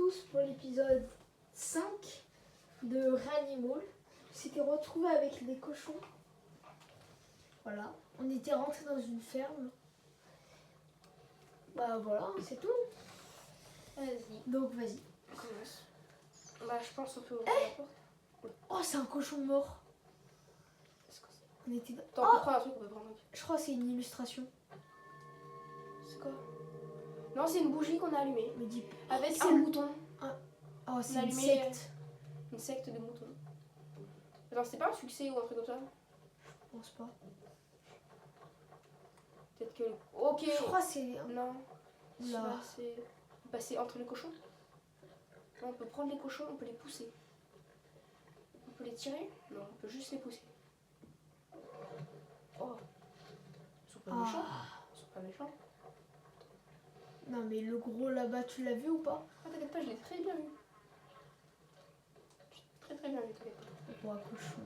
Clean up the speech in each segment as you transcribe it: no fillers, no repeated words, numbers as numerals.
tous pour l'épisode 5 de Reanimal. On s'était retrouvés avec des cochons. Voilà, on était rentrés dans une ferme. Bah voilà, c'est tout. Vas-y, Donc vas-y. on commence. Bah, je pense qu'on peut ouvrir la porte. Oh, c'est un cochon mort. Qu'est-ce que c'est? On était... Attends, on peut prendre un truc, on peut prendre un truc. Je crois que c'est une illustration. C'est quoi? Non, c'est une bougie qu'on a allumée. Me dis... Avec c'est un le- mouton. Oh, c'est On a une allumé, secte. Une secte de moutons. Attends, c'est pas un succès ou un truc comme ça? Je pense pas. Peut-être que... Ok. Je crois que c'est... Non. Oula. Là, c'est passer entre les cochons. Non, on peut prendre les cochons, on peut les pousser. On peut les tirer? Non, on peut juste les pousser. Oh. Ils sont pas méchants. Ils sont pas méchants. Non mais le gros là-bas, tu l'as vu ou pas? Ah, t'inquiète pas, je l'ai très bien vu. Très bien vu, t'inquiète pas. Roi cochon.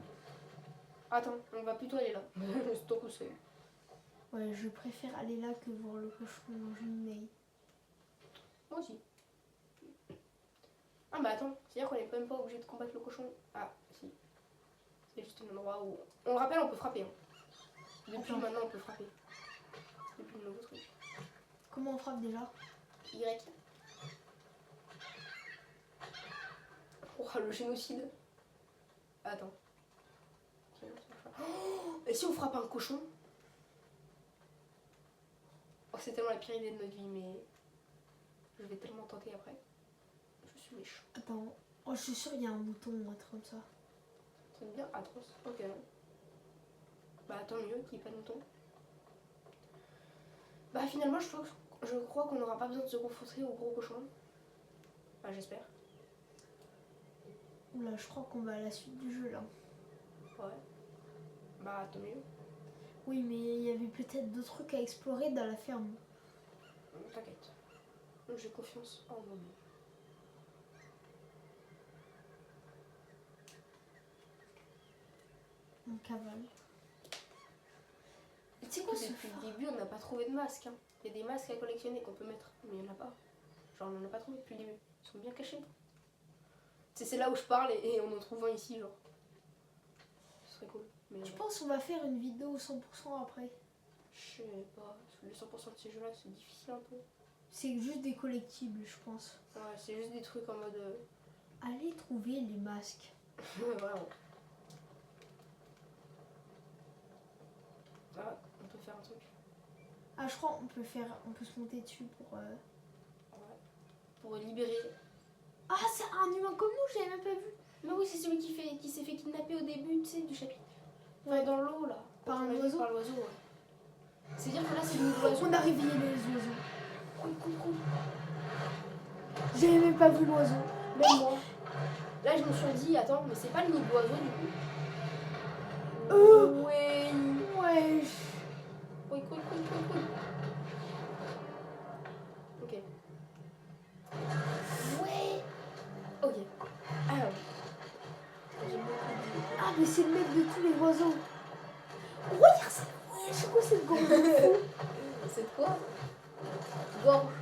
Attends, on va plutôt aller là. C'est ton conseil. Ouais, je préfère aller là que voir le cochon manger une neige. Moi aussi. Ah bah attends, c'est-à-dire qu'on n'est même pas obligé de combattre le cochon. Ah, si. C'est juste un endroit où... On le rappelle, on peut frapper. Hein. Depuis Attends. maintenant, on peut frapper. Depuis le nouveau truc. Comment on frappe déjà? Y. Oh, le génocide. Attends. Oh, et si on frappe un cochon? Oh, c'est tellement la pire idée de notre vie, mais... Je vais tellement tenter après. Je suis méchant. Attends. Oh, je suis sûre qu'il y a un mouton ou un truc comme ça. C'est bien atroce. Ok. Bah tant mieux qu'il n'y ait pas de mouton. Bah finalement je crois qu'on n'aura pas besoin de se confronter au gros cochon. Bah j'espère. Oula, je crois qu'on va à la suite du jeu là. Ouais. Bah tant mieux. Oui, mais il y avait peut-être d'autres trucs à explorer dans la ferme. T'inquiète. J'ai confiance en moi. On cavale. Tu sais quoi, depuis le début on n'a pas trouvé de masque. Hein. Il y a des masques à collectionner qu'on peut mettre, mais il n'y en a pas. Genre on n'en a pas trouvé depuis le début. Ils sont bien cachés. C'est là où je parle et on en trouve un ici genre. Ce serait cool. Mais Je pense qu'on va faire une vidéo 100% après. je sais pas, le 100% de ces jeux là c'est difficile un peu. C'est juste des collectibles, je pense. Ouais, c'est juste des trucs en mode... Allez trouver les masques. Vraiment. Ah, on peut faire un truc. Ah, je crois on peut se monter dessus pour... Ouais. Pour libérer... Ah, c'est un humain comme nous, j'avais même pas vu. Mais oui, c'est celui qui s'est fait kidnapper au début, tu sais, du chapitre. Ouais. Enfin, dans l'eau, là. Par Quand un on l'a vu oiseau. Par l'oiseau, ouais. C'est-à-dire que là, c'est une oiseau. On a réveillé les oiseaux. Cool. J'avais même pas vu l'oiseau. Même moi. Là, je me suis dit, attends, mais c'est pas le nid de l'oiseau, du coup. Ouais. Ouais. Oui. Ok. Ouais. Ok. Alors. J'ai beaucoup de... Ah, mais c'est le maître de tous les oiseaux. Regarde ça. Ouais, c'est quoi cette gorge de fou? C'est quoi? Gorge.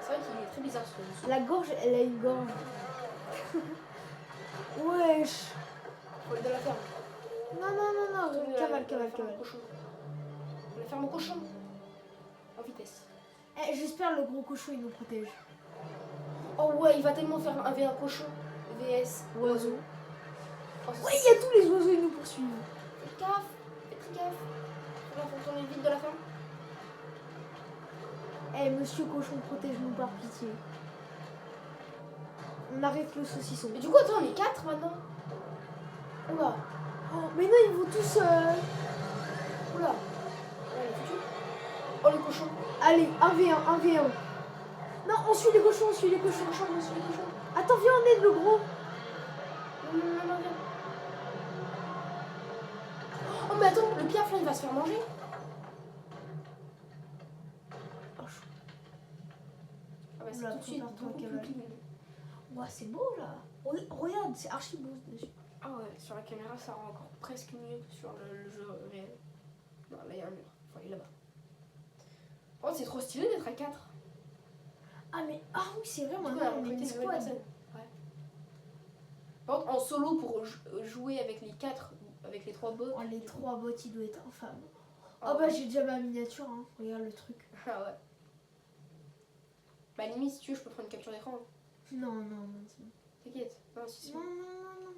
C'est vrai qu'il est très bizarre ce truc. La gorge, elle a une gorge. Wesh. Faut aller dans la ferme. Non. Cavale. Cochon. La ferme au cochon. En vitesse. Eh, j'espère le gros cochon, il nous protège. Oh ouais, il va tellement faire un V1 cochon. VS oiseau. Oh, Oui, il y a tous les oiseaux, ils nous poursuivent. Fais gaffe. Fais très gaffe. Là, faut tourner vite de la ferme. Eh, monsieur cochon, protège-nous par pitié. On arrête le saucisson. Mais du coup, attends, on est 4 maintenant. Oula. Oh, mais non, ils vont tous... Oula. Ouais, il est foutu. Oh, le cochon. Allez, 1v1. Non, on suit les cochons, On suit les cochons. Attends, viens, on aide le gros. Non, viens. Oh, mais attends, le piaf là, il va se faire manger. Oh, chaud. Ah bah, c'est Oula, tout de suite prépare-toi, beaucoup plus cavale. clean. Ouah, c'est beau là. Regarde, c'est archi beau dessus. Ah ouais, sur la caméra, ça rend encore presque mieux que sur le jeu réel. Non, là, il y a un mur. Faut aller là-bas. Oh, c'est trop stylé d'être à 4. Ah mais oui c'est vrai, Du coup, on a maintenant on met recruté une une nouvelle squad. personne. Ouais. Par contre, en solo, pour jouer avec les 4, avec les 3 bots. Oh, les 3 bots ils doivent être infâmes. Ah Oh bah ouais. j'ai déjà ma miniature, hein. Regarde le truc. Ah ouais. Bah, limite, si tu veux, je peux prendre une capture d'écran. Non, non, non, c'est bon. T'inquiète. Non, si, si. Non, non, non, non.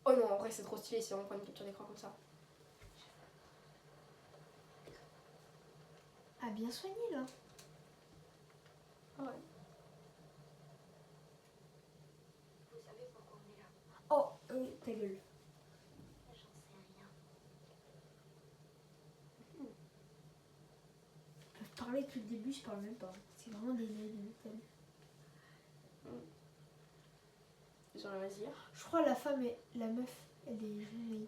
Oh non, en vrai, c'est trop stylé si on prend une capture d'écran comme ça. Ah bien soigné là. Ah ouais. Vous savez pourquoi on est là? Oh, ta gueule. J'en sais rien. Ils peuvent parler depuis le début, je parle même pas. C'est vraiment des thèmes. Sur la vasière. Je crois la femme et la meuf, elle est jolie.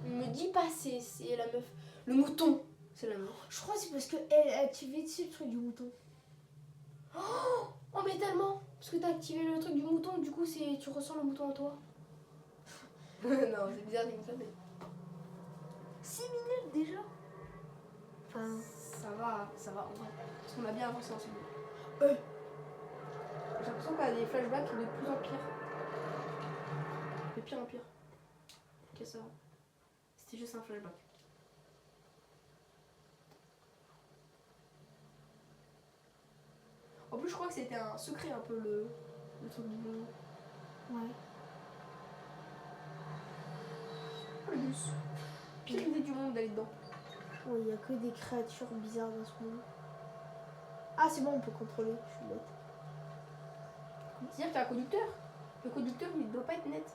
Me dis pas, c'est la meuf. Le mouton, c'est la meuf. Je crois que c'est parce qu'elle a activé dessus le truc du mouton. Oh, mais tellement. Parce que t'as activé le truc du mouton, du coup, tu ressens le mouton en toi. Non, c'est bizarre comme ça, mais. 6 minutes déjà. Enfin, Ça va, en vrai. Parce qu'on a bien avancé ensemble. Euh. J'ai l'impression qu'on a des flashbacks de plus en pire. De pire en pire. Ok, ça va. C'était juste un flashback. En plus, je crois que c'était un secret un peu le truc du. ouais. Oh, le bus. Pire idée du monde d'aller dedans. Ouais, il n'y a que des créatures bizarres dans ce monde. Ah, c'est bon, on peut contrôler. Je suis bête. C'est-à-dire qu'il y a un conducteur. Le conducteur, il doit pas être net.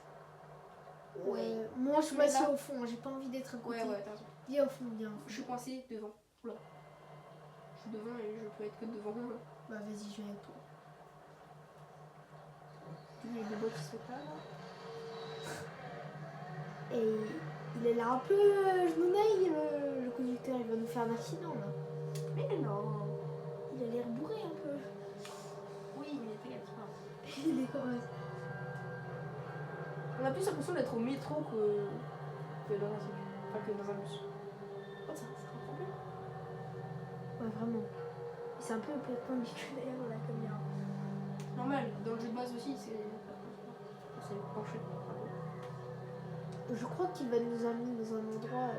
Moi, je suis Mais passée là- au fond. J'ai pas envie d'être à côté. Ouais, t'as raison. Viens au fond, viens. Au fond. Je suis coincée devant. Oula. Je suis devant et je peux être que devant. Bah, vas-y, je viens avec toi. Il y a des bots qui sont là. Et il a l'air un peu genounaille, le conducteur. Il va nous faire un accident, là. Mais non. Il a l'air bourré un peu. Oui, mais t'inquiète pas. Il est comme ça. On a plus l'impression d'être au métro que dans un truc. Enfin, que dans un bus. Oh, ça sera un problème. Ouais, vraiment. C'est un peu perpendiculaire, la caméra. Normal, dans le jeu de base aussi, c'est penché. Je crois qu'il va nous amener dans un endroit...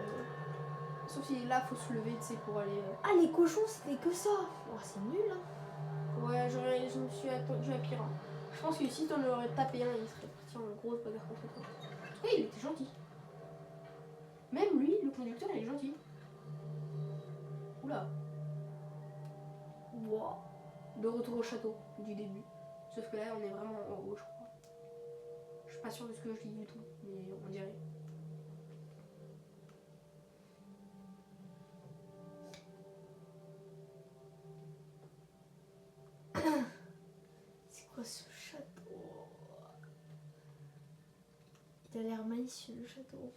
Sauf si là, faut se lever, tu sais, pour aller. Ah, les cochons, c'était que ça. Oh, c'est nul, hein. Ouais, je me suis attendu à pire. Hein. Je pense que si t'en aurais tapé un, il serait parti en grosse bagarre contre toi. En tout cas, il était gentil. Même lui, le conducteur, il est gentil. Oula. Wow. De retour au château du début. Sauf que là, on est vraiment en haut, je crois. Je suis pas sûre de ce que je dis du tout, mais on dirait. C'est quoi ce château? Il a l'air malicieux, le château.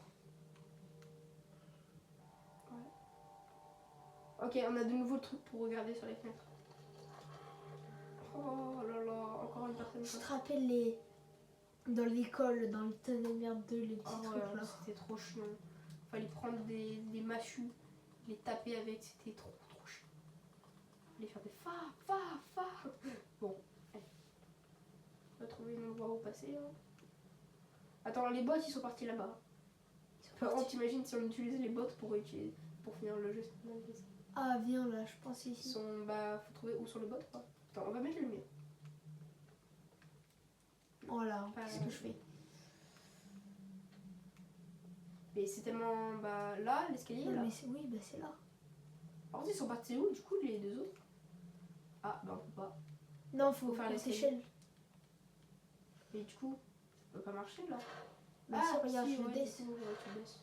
Ok, on a de nouveau le truc pour regarder sur les fenêtres. Oh là là, encore une personne. Je te rappelle les... Dans l'école, dans le Tonnerre 2, les petits Oh trucs ouais, là. c'était trop chiant. Fallait prendre des machus, les taper avec, c'était trop chiant. Fallait faire des fa. Bon, allez. On va trouver un endroit où passer. Hein. Attends, les bots ils sont partis là-bas. Par contre, t'imagines si on utilisait les bots pour finir le jeu. Ah, viens là, je pense Ils ici. sont, faut trouver où sont les bots quoi. Attends, on va mettre les lumières. Voilà, qu'est-ce que je fais? Mais c'est tellement, là, l'escalier Non, là. mais oui, bah c'est là. Par contre, ils sont partis où du coup les deux autres? Ah, on peut pas. Non, faut Faut faire faire l'escalier. l'échelle. Mais du coup, ça peut pas marcher là. Bah si, regarde, je ouais, baisse. du coup, ouais, tu baisses.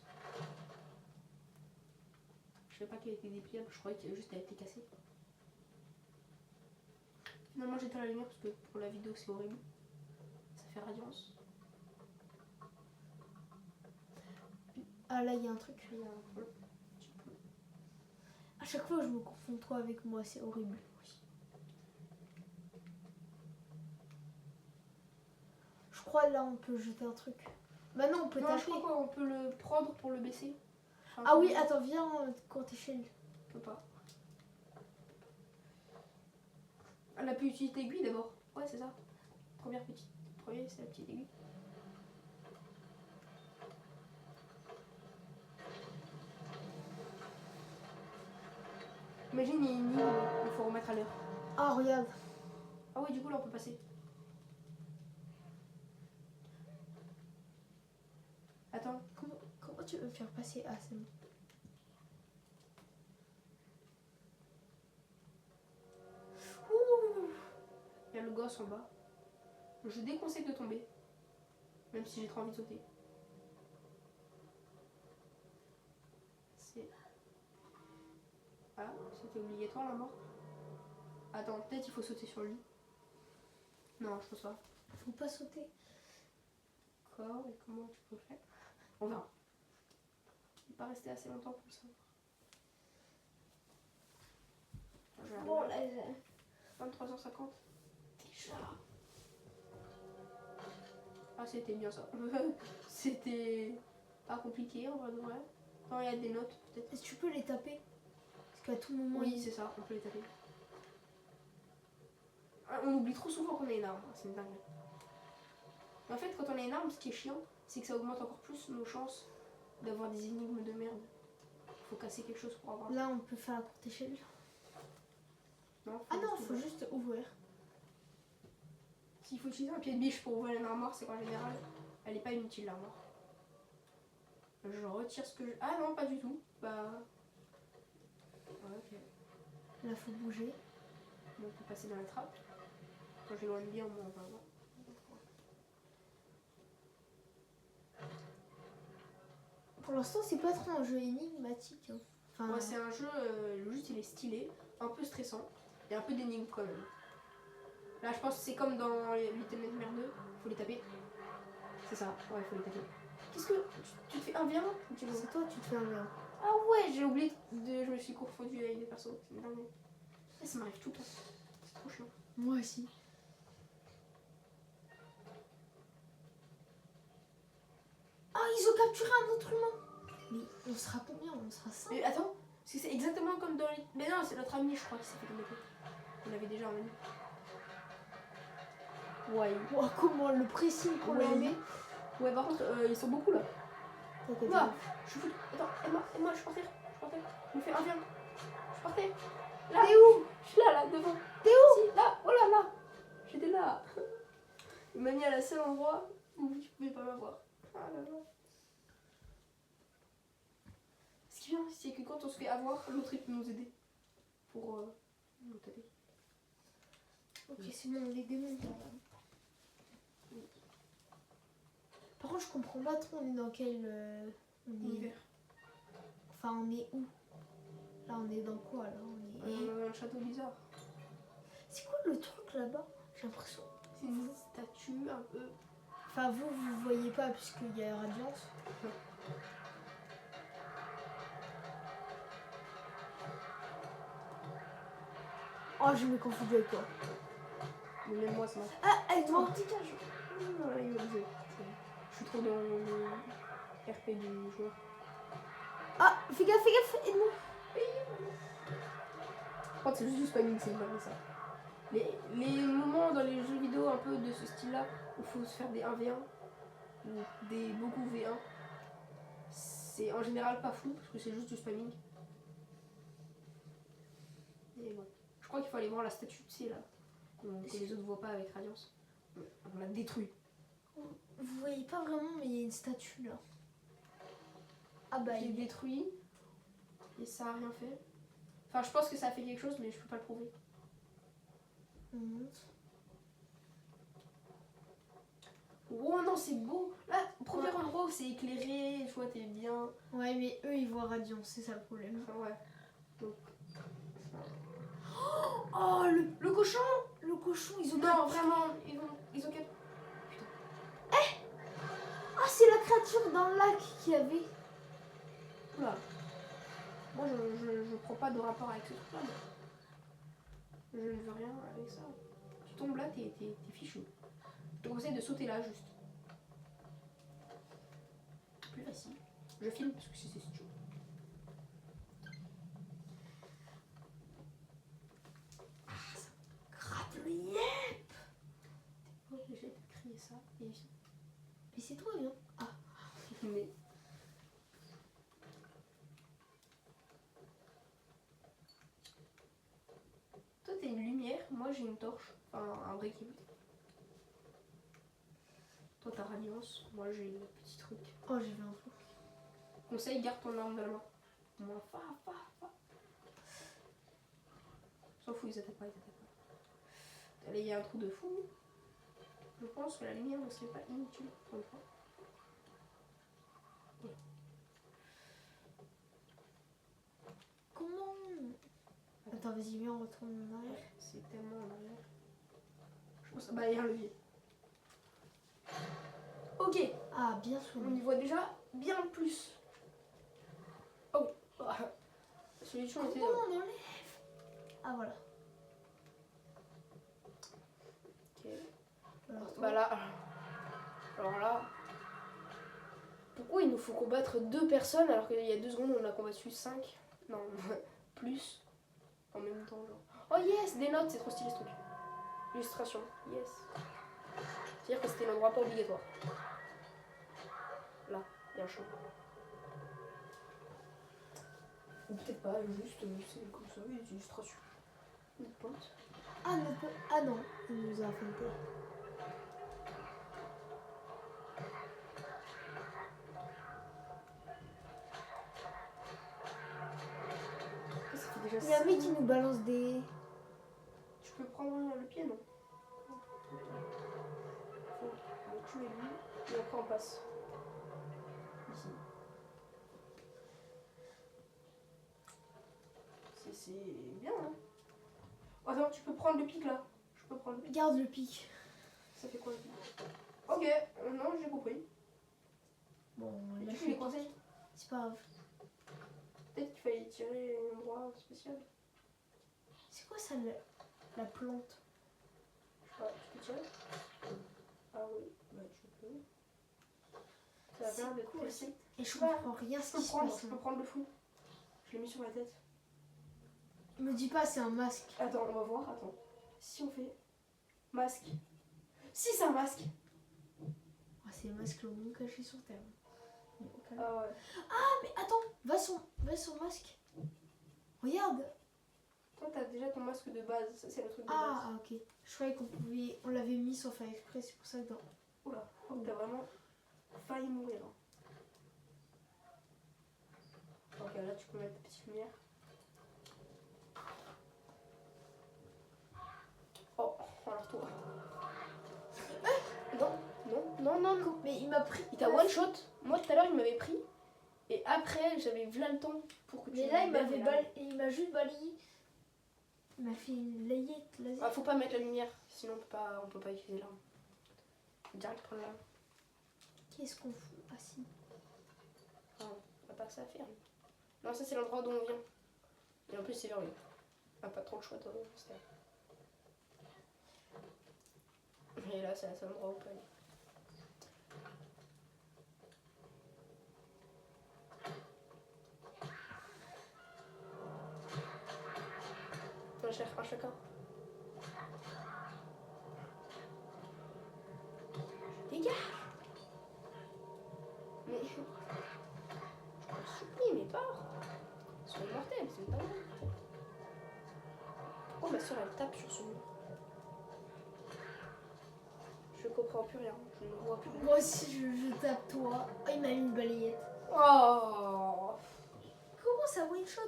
Je savais pas qu'elle était dépliable, je croyais qu'elle juste elle était cassée. Finalement, j'éteins la lumière parce que pour la vidéo c'est horrible. Ça fait radiance. Ah là, il y a un truc. Il y a un peu. Tu peux. À chaque fois, je me confonds toi avec moi, c'est horrible. Je crois là, on peut jeter un truc. Bah non, on peut Non, je taper. crois qu'on peut le prendre pour le baisser. Enfin, Ah oui, attends, viens, courte échelle. on peut pas. Elle a pu utiliser l'aiguille d'abord. Ouais, c'est ça. Première, c'est la petite aiguille. Imagine, il y a une ligne, il faut remettre à l'heure. Ah, regarde. Ah oui, du coup, là, on peut passer. Attends. Comment tu veux me faire passer? Ah, c'est bon. Ouh. Il y a le gosse en bas. Je déconseille de tomber. Même si j'ai trop envie de sauter. C'est... Ah, c'était obligatoire la mort. Attends, peut-être il faut sauter sur lui. Non, je pense pas. Faut pas sauter. D'accord, et comment tu peux faire? On verra. Il n'est pas resté assez longtemps pour le savoir. Je vais Bon, arriver. là, 23h50. Déjà. Ah, c'était bien ça. C'était pas compliqué en vrai de vrai. Non, il y a des notes peut-être. est-ce que tu peux les taper? Parce qu'à tout moment, Oui, ils- c'est ça, on peut les taper. Ah, on oublie trop souvent qu'on a une arme, c'est une dinguerie. Mais en fait, quand on a une arme, ce qui est chiant, c'est que ça augmente encore plus nos chances d'avoir des énigmes de merde. Faut casser quelque chose pour avoir. Là, on peut faire la courte échelle. Non, Ah non, juste faut ouvrir. juste ouvrir. S'il faut utiliser un pied de biche pour ouvrir une armoire, c'est qu'en général, elle est pas inutile l'armoire. Je retire ce que je... Ah non, pas du tout. Bah... Ouais, ok. Là, faut bouger. Bon, on peut passer dans la trappe. Quand j'éloigne bien, on va voir. Pour l'instant, c'est pas trop un jeu énigmatique. Hein. Enfin, Ouais, c'est un jeu, juste il est stylé, un peu stressant, et un peu d'énigme quand même. Là, je pense que c'est comme dans les Little Nightmares 2, faut les taper. C'est ça, ouais, faut les taper. Qu'est-ce que... Tu te fais un v ou tu veux... c'est toi, tu te fais un verre. Ah ouais, j'ai oublié de... Je me suis confondue avec des persos, c'est dingue. Et ça m'arrive tout le temps, c'est trop chiant. Moi aussi. Ah, ils ont capturé un autre humain. Mais on sera combien? On sera 5. Mais attends, parce que c'est exactement comme dans les... Mais non, c'est notre ami, je crois, qui s'est fait comme On l'avait déjà emmené. Ouais. Oh, comment le pressing pour Ouais. l'enlever. Ouais, par contre, ils sont beaucoup là. T'inquiète. Moi, je suis foutu. Attends, Emma, je partais. Je me fais un viens. Je partais. Là. T'es où? Je suis là, devant. T'es où? Si, là, oh là, là. J'étais là. Il m'a mis à la seul endroit où tu pouvais pas m'avoir. Ah là là. Ce qui est bien, c'est que quand on se fait avoir, l'autre il peut nous aider. Pour nous aider. Ok, c'est bon, on les démonte. Par contre, je comprends pas trop, on est dans quel on est... Univers. Enfin, on est où? Là, on est dans quoi, là? On est... Un château bizarre. C'est quoi le truc là-bas? J'ai l'impression... C'est une statue un peu. Enfin, vous voyez pas puisqu'il y a Radiance. Oh, je me confonds avec toi. Mais même moi, ça m'a. Ah, aide-moi. Voilà, il m'a abusé. Je suis trop dans le RP du joueur. Ah, fais gaffe, aide-moi. Par contre, c'est juste du spamming, c'est pas ça. Les moments dans les jeux vidéo un peu de ce style-là, où il faut se faire des 1v1 ou des beaucoup V1, c'est en général pas fou parce que c'est juste du spamming. Et bon. Je crois qu'il faut aller voir la statue, tu sais là, que les autres voient pas avec Radiance. On l'a détruit. Vous voyez pas vraiment, mais il y a une statue là. Ah bah, Je l'ai détruit et ça a rien fait. Enfin, je pense que ça a fait quelque chose, mais je peux pas le prouver. on monte. Oh non, c'est beau. Là, premier endroit où c'est éclairé, je vois, t'es bien. Ouais, mais eux, ils voient Radiance, c'est ça le problème. Enfin, ouais. Donc, Oh, le cochon. le cochon, ils ont... Non, vraiment, ils ont qu'à... Ah, c'est la créature dans le lac qu'il y avait. Oula. Moi, je prends pas de rapport avec ce truc-là. Je ne veux rien avec ça. Tu tombes là, t'es fichu. Je te conseille de sauter là, juste. Je filme parce que c'est chaud. Gratte le yep. Oh, j'ai crié ça. Et viens. Mais c'est toi, viens. Ah. Mais. Toi, t'as une lumière, moi j'ai une torche. Enfin, un briquet. Toi, t'as radiance, moi j'ai le petit truc. Oh, j'ai vu un truc. Conseil, garde ton arme de la main. Moi, fa. S'en fout, ils attaquent pas. Allez, il y a un trou de fou. Je pense que la lumière ne serait pas inutile pour une fois. Comment? Attends, vas-y, viens, on retourne en arrière. C'est tellement en arrière. Je pense. Bah, il y a un levier. Ok, Ah, bien on sûr. y voit déjà bien plus. Oh, la solution était. Comment on enlève? Ah, voilà. Ok. Alors, Bah là. Alors là. Pourquoi il nous faut combattre 2 personnes alors qu'il y a 2 secondes on a combattu 5? Non, plus. En même temps, genre. Oh yes, des notes, c'est trop stylé ce truc. Illustration, yes. C'est-à-dire que c'était l'endroit pas obligatoire. Là, il y a un chemin. Ou peut-être pas, juste c'est comme ça, il y a des illustrations. Une pointe. ah, non, ah non, il nous a affronté. Ça fait déjà Il y a un 6 mec qui minutes. nous balance des. Tu peux prendre le pied, non? Faut le tuer lui, et après on passe. Ici. C'est bien, hein? Oh non, tu peux prendre le pic là. Je peux prendre le pic. Garde le pic. Ça fait quoi le pic? Ok, non, j'ai compris. Bon, Et il a tu fais fait. les conseils? C'est pas grave. Peut-être qu'il fallait tirer un endroit spécial. C'est quoi ça, la plante? Je sais pas, tu peux tirer? Ah oui, bah tu peux. Ça a C'est l'air d'être quoi, précis. Et je Bah, comprends rien Je ce peux qui le se prendre, passe. je peux prendre le fou. Je l'ai mis sur la tête. Me dis pas, c'est un masque. Attends, on va voir, attends. Si on fait masque. Si c'est un masque. Ah, c'est le masque le mieux caché sur Terre. Mais au calme. Ah ouais. Ah, mais attends, va son masque. Regarde. Toi t'as déjà ton masque de base, ça c'est le truc de base. Ah, ok. Je croyais on l'avait mis sans faire exprès, c'est pour ça que dans. Oula, je crois que t'as vraiment failli mourir. Hein. Ok, là tu peux mettre ta petite lumière. Oh, alors toi. Non. Mais il m'a pris. Il t'a one shot. Moi tout à l'heure il m'avait pris. Et après j'avais v'là le temps pour que tu Mais là, me baignes, et il m'a juste balayé. Il m'a fait une layette laser. Ah, faut pas mettre la lumière, sinon on peut pas utiliser l'arme. Faut direct prendre l'arme. Qu'est-ce qu'on fout? Ah si. Ah, on va pas que ça à faire. lui. Non, ça c'est l'endroit d'où on vient. Et en plus c'est verrouillé. On a pas trop le choix de rester. Et là c'est le seul endroit où on peut aller. On cherche un chacun. Dégage! Mais. Je t'en supplie, mais pars! Ils sont immortels, c'est pas vrai. Pourquoi ma soeur elle tape sur ce mur? Je comprends plus rien, je ne vois plus rien. Moi aussi, je tape toi. Oh, il m'a mis une balayette. Oh! Comment ça one shot?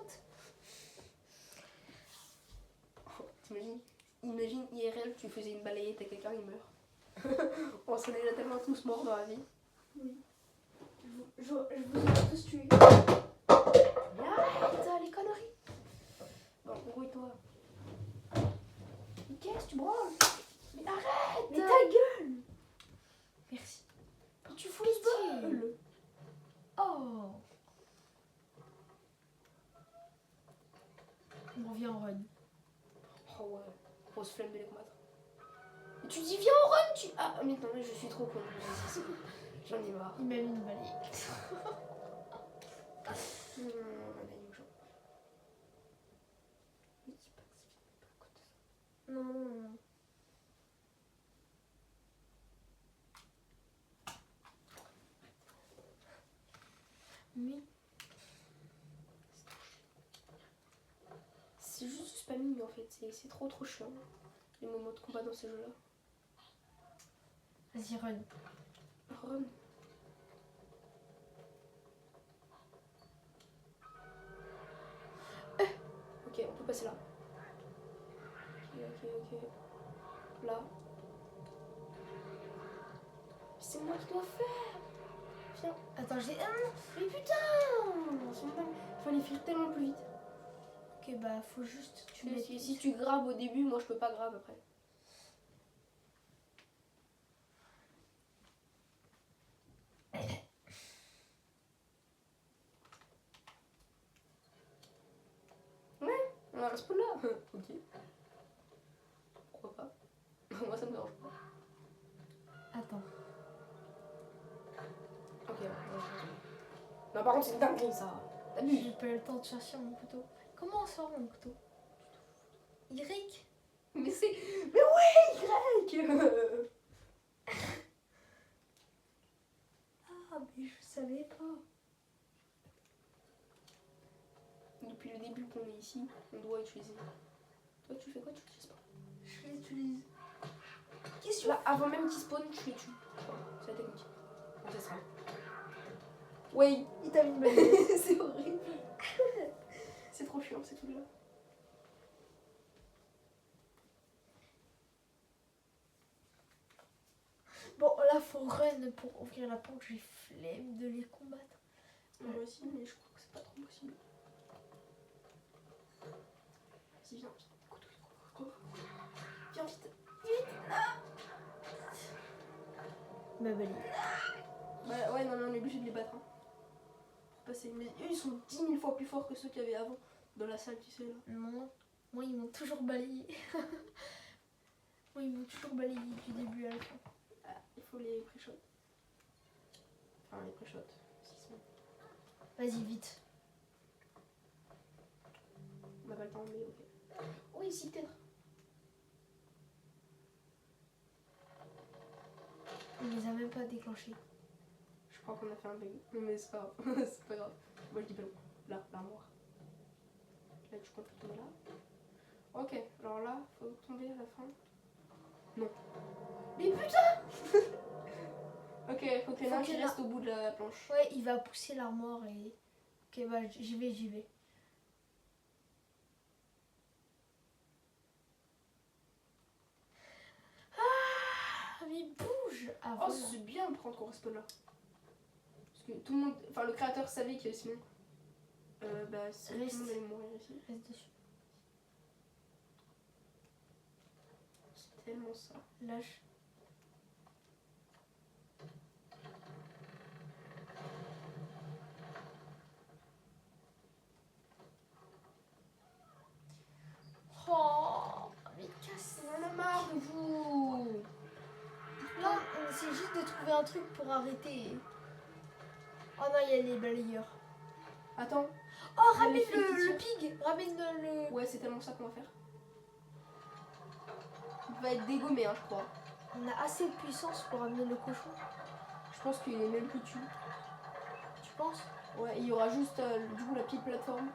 Imagine IRL, tu faisais une balayette à quelqu'un, il meurt. On serait déjà tellement tous morts dans la vie. Oui. Je vous ai tous tués. Mais arrête les conneries! Bon, grouille-toi. Mais qu'est-ce que tu branles? Mais arrête! Mais ta gueule! Merci. Mais tu fous les balles! Oh! On revient en run. Oh ouais, grosse flemme de les combattre. Et tu dis viens en run, tu... Ah mais non mais je suis trop con. J'en ai marre. Il m'a mis une balayette. Oui. C'est juste du spamming en fait, c'est trop chiant. Les moments de combat dans ces jeux-là. Vas-y, run. Run. Ok, on peut passer là. Ok. Là. C'est moi qui dois faire. Viens. Attends, j'ai... Mais putain, c'est dingue. Fallait faire tellement plus vite. Ok, bah, faut juste... Tu mets... Si tu grabes au début, moi je peux pas grab après. Ouais, on a un spawn là. Ok. Pourquoi pas? Moi ça me dérange pas. Attends. Ok, ouais. Non, par contre, c'est une dinguerie ça. T'abuses. J'ai pas eu le temps de chercher mon couteau. Comment on sort mon couteau? Y? Mais c'est. Mais ouais, Y. Ah, mais je savais pas. Depuis le début qu'on est ici, on doit utiliser. Toi, tu fais quoi? Tu l'utilises pas. Je l'utilise. Question. Là, avant même qu'il spawn, tu les tues. Voilà, c'est la technique. On fait ça. Ouais, Il t'a mis une balle. c'est horrible. C'est trop chiant, ces trucs-là. Bon, là, faut run pour ouvrir la porte. J'ai flemme de les combattre. Moi aussi, mais je crois que c'est pas trop possible. Vas-y, viens. Couteau. Viens vite. Ma valise. Bah ouais, non, mais on est obligé de les battre. Hein. Pour passer. Mais eux, ils sont 10 000 fois plus forts que ceux qu'il y avait avant dans la salle, tu sais, là. Non. Moi, ils m'ont toujours balayé. Moi, ils m'ont toujours balayé du début à la fin. Ah, il faut les pré-shots. Enfin, les pré-shots. Vas-y, vite. On n'a pas le temps, mais ok. Oui, ici, peut-être. On les a même pas déclenchés. Je crois qu'on a fait un bug. Mais c'est pas grave. C'est pas grave. Moi, je dis pas non. Là, l'armoire. Là, tu comptes tomber là. Ok, alors là, faut tomber à la fin. Non. Mais putain. Ok, faut qu'il y en ait un qui reste au bout de la planche. Ouais, il va pousser l'armoire et... Ok, bah j'y vais. Ah, mais bouge Oh, avant. c'est bien de prendre qu'on reste là. Parce que tout le monde... Enfin, le créateur savait que sinon... bah, si tout le monde allait mourir ici. Reste dessus. C'est tellement ça. Lâche. Oh, mais casse. On en a marre de vous. Là, on essaie juste de trouver un truc pour arrêter. Oh non, il y a les balayeurs. Attends. Oh, Il y a ramène les flics qui le tirent. pig. Ramène le... Ouais, c'est tellement ça qu'on va faire. Il va être dégommé, hein, je crois. On a assez de puissance pour ramener le cochon. Je pense qu'il est même plus dessus. Tu penses? Ouais, il y aura juste du coup la petite plateforme.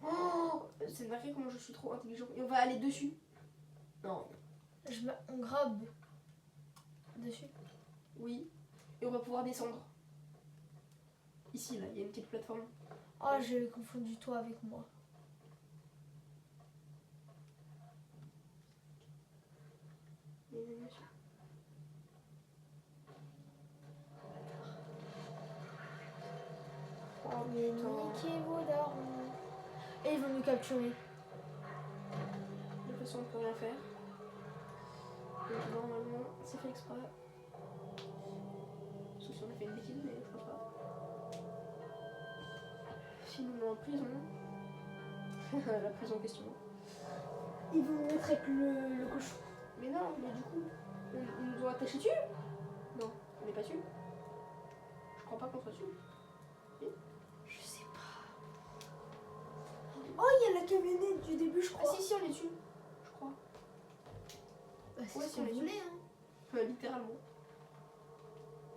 Oh, c'est vrai comment je suis trop intelligent. Et on va aller dessus. Non. On grabe dessus. Oui. Et on va pouvoir descendre. Ici, là, il y a une petite plateforme. Oh, j'ai confondu toi avec moi. Oh, Mais putain. niquez vos darons. Et ils vont nous capturer. De toute façon, on peut rien faire. Donc, normalement, c'est fait exprès. Sauf si on a fait une bêtise, mais je pense pas. Sinon, on est en prison. La prison en question. Ils vont nous mettre avec le cochon. Mais non, mais du coup, ils nous ont attachés dessus. Non, on n'est pas dessus. Je crois pas qu'on soit dessus. Je sais pas. Oh, il y a la camionnette du début, je Ah crois. si, on est dessus. Je crois. Bah, c'est Ouais, ce si, qu'on on est voulait, hein. Littéralement.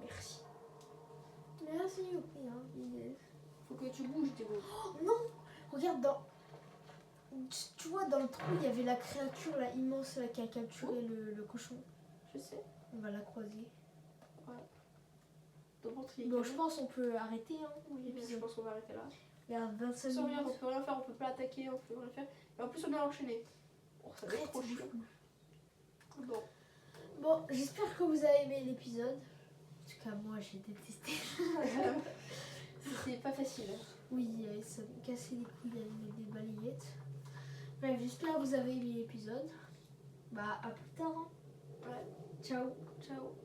Merci. Merci, Youpi. Hein. Faut que tu bouges, Diego. Oh non. Regarde, tu vois, dans le trou, il y avait la créature là, immense là, qui a capturé le cochon. Je sais. On va la croiser. Bon, je pense qu'on peut arrêter hein, Oui, je l'épisode. pense qu'on va arrêter là. Regarde, 25 Sans rien, on minutes. peut rien faire, on peut pas attaquer, on peut rien faire. Et en plus, on est enchaîné. Oh, ça va être trop chiant. Bon. Bon, j'espère que vous avez aimé l'épisode. En tout cas, moi, j'ai détesté. C'est pas facile. Oui, ça me cassait les couilles avec des balayettes. Bref, j'espère que vous avez aimé l'épisode. Bah, à plus tard. Hein. Ouais. Ciao. Ciao.